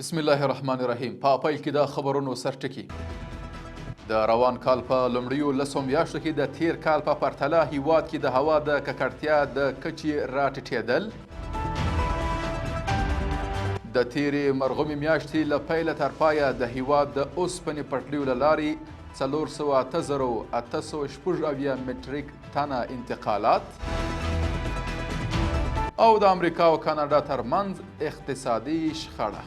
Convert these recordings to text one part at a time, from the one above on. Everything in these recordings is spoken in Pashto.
بسم الله الرحمن الرحیم. په پیل کې د خبرونو سرټکي. د روان کال په لومړیو لسو میاشتو کې د تیر کال په پرتله هیواد کې د هوا د ککړتیا د کچې راټیټېدل. د تیرې مرغومې میاشتې له پیله تر پایه د هیواد د اوسپنې پټلیو له لارې 408,876 مټریک ټنه انتقالات او د امریکا او کاناډا ترمنځ اقتصادي شخړه.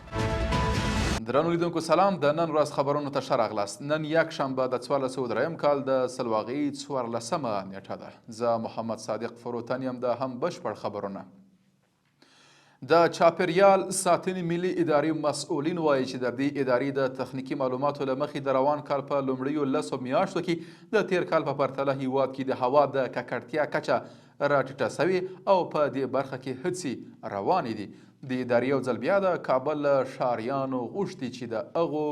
درنو لیدونکو سلام، د نن ورځ خبرونو ته ښه راغلاست. نن یکشنبه د 1403 کال د سلواغي 14مه نیټه ده. زه محمد صادق فروتن یم. د هم بشپړ خبرونه. د چاپیریال ساتنې ملي ادارې مسؤلین وایي چې د دې ادارې د تخنیکي معلوماتو له مخې د روان کال په لومړیو لسو میاشتو کې د تیر کال په پرتله هیواد کې د هوا د ککړتیا کچه راټیټه سوې او په دې برخه کې هڅې روانې دي. د ادارې یو ځل بیا د کابل ښاریانو غوښتي چې د هغو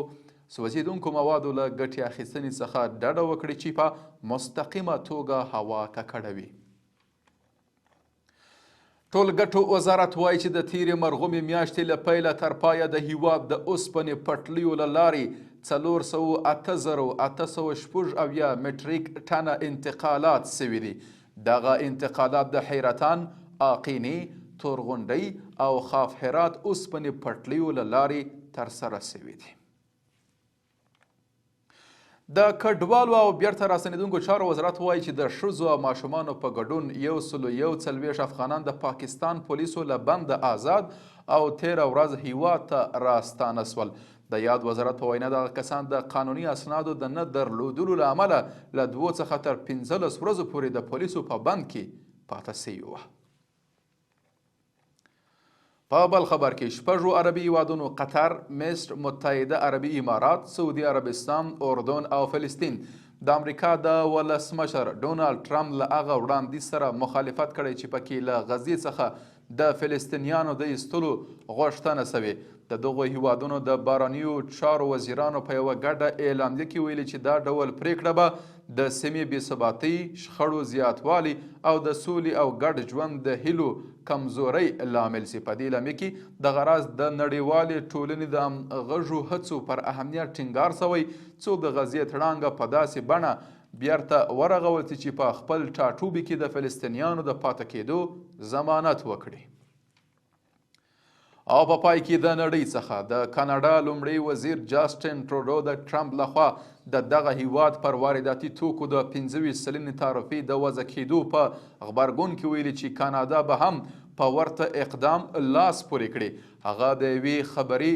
سوځېدونکو موادو له ګټې اخیستنې څخه ډډه وکړي چې په مستقیمه توګه هوا ککړوي. ټولګټو وزارت وایي چې د تیرې مرغومې میاشتې له پیله تر پایه د هیواد د اوسپنې پټلیو له لارې 408,876 مټریک ټنه انتقالات سوي دي. دغه انتقالات د حیرتان، آقینې، تورغونډۍ او خاف هرات اوسپنې پټلیو له لارې ترسره سوي دي. د کډوالو او بیرته راستنېدونکو چارو وزارت وایي چې د ښځو او ماشومانو په ګډون 141 افغانان د پاکستان پولیسو له بنده آزاد او تیره ورځ هیواد ته راستانه سول. د یاد وزارت په وینا دغه کسان د قانوني اسنادو د نه درلودلو له امله له 2 څخه تر 15 ورځو پورې د پولیسو په بند کې پاته سوي وه. په بل خبر کې 6 عربي هیوادونو قطر، مصر، متحده عربي امارات، سعودي عربستان، اردن او فلسطین د امریکا د ولسمشر ډونالډ ټرمپ له هغه وړاندیز سره مخالفت کړی چې پکې له غزې څخه د فلسطینیانو د ایستلو غوښتنه سوې. د دغو هیوادونو د بهرنیو چارو وزیرانو په یوه ګډه اعلامیه کې ویلي چې دا ډول پریکړه به د سیمې بېثباتۍ، شخړو زیاتوالي او د سولې او ګډ ژوند د هیلو کمزورۍ لامل سي. په دې اعلامیه کې دغه راز د نړیوالې ټولنې د همغږو هڅو پر اهمیت ټینګار سوی څو د غزې تړانګه په داسې بڼه بیرته ورغول چې په خپل ټاټوبي کې د فلسطینیانو د پاته کېدو ضمانت وکړي. او په پای کې د نړۍ څخه د کاناډا لومړی وزیر جاسټین ټروډو د ټرمپ لخوا د دغه هیواد پر وارداتي توکو د 25 سلنې تعرفې د وضع کېدو په غبرګون کې ویلي چې کاناډا به هم په ورته اقدام لاس پورې کړي. هغه د یوې خبري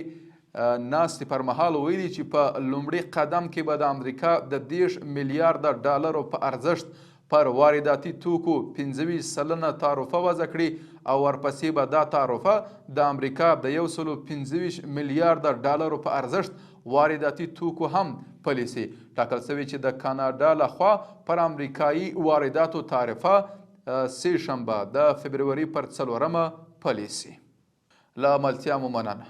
ناستې پر مهال ویلي چې په لومړي قدم کې به د امریکا د 10 میلیارده ډالرو په ارزښت پر وارداتي توکو 25 سلنه تعرفه وضع کړي او ورپسې به دا تعرفه د امریکا د 125 میلیارده ډالرو په ارزښت وارداتي توکو هم پلي سي. ټاکل سوي چې د کاناډا لخوا پر امریکایي وارداتو تعرفه سه شنبه د فبروري پر 4مه پلي سي. له ملتیا مو مننه.